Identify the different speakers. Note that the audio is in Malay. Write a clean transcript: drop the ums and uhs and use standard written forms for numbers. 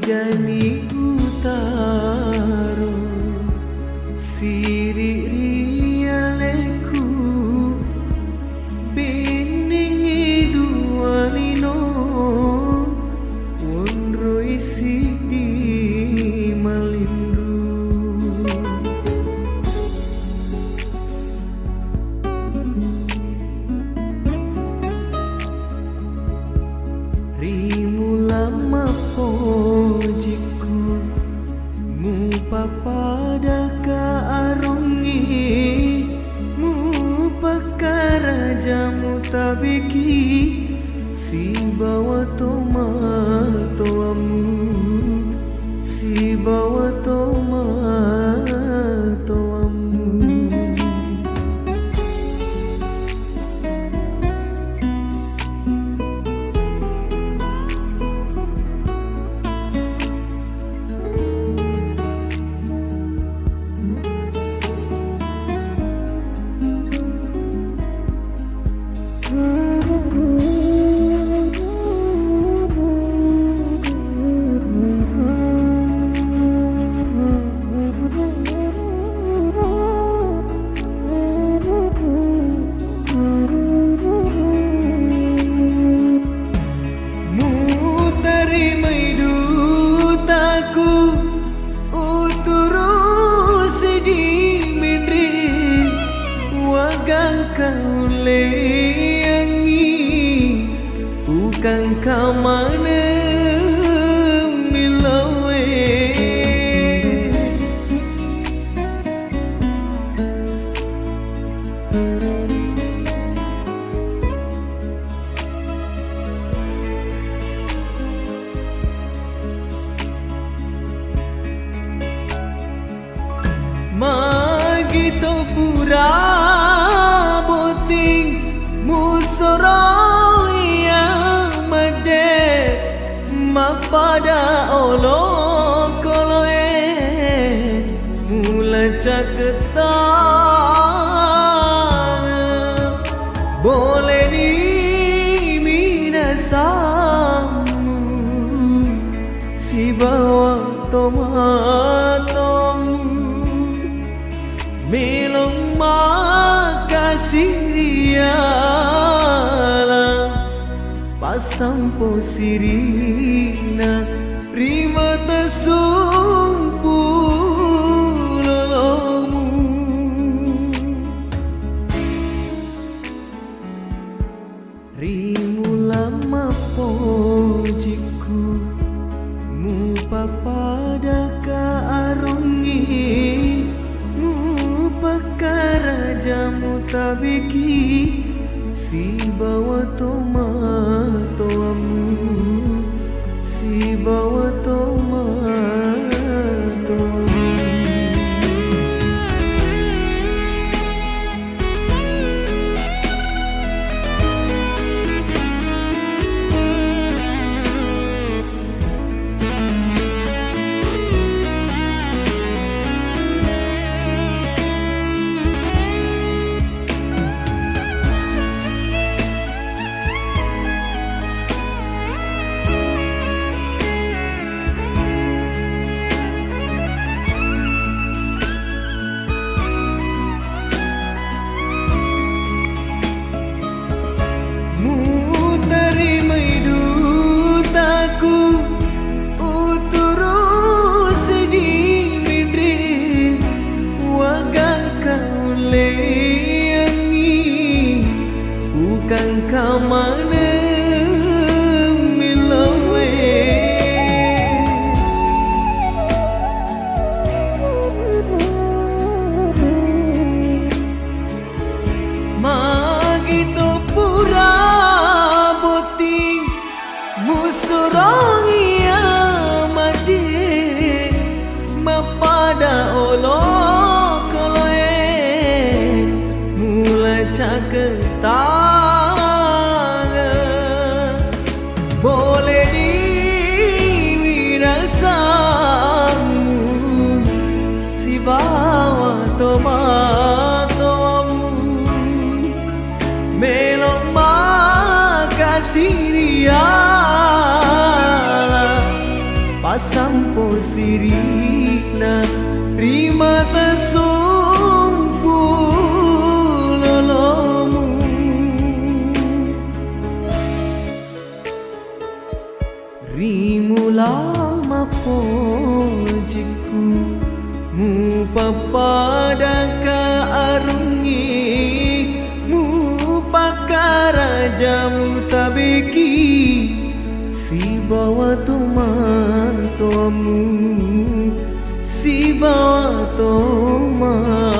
Speaker 1: Gani utaro siri rialeku beningi dualino wondro isi di malindu rimu lama pojiku mu papada ka arongi mu pakara jamu tabiki si bawa tomatoamu si bawa tomatoamu kau leangi bukan kau mana milawe magito pura musorolia made mapada olo koloe mula caketana boleh di minasamu si bawa tomatomu melong makasih pasampo sirina prima tasumpu lolomu rimu lama pojiku mu papada ka arongi mu pakara jamu tabiki si bawa tomatoamu si bawa tomatoamu bukan kau mana milawe magito pura boting musurongia made mapada olo koloe mula caketana boleh dirasamu si bawa tomatomu melong makasih dia sampo sirina rima tasumpu lolomu rimula mapojiku mu papada ka arungi mu pakaraja mu tabeki si bawa tomantomu si bawa tomantomu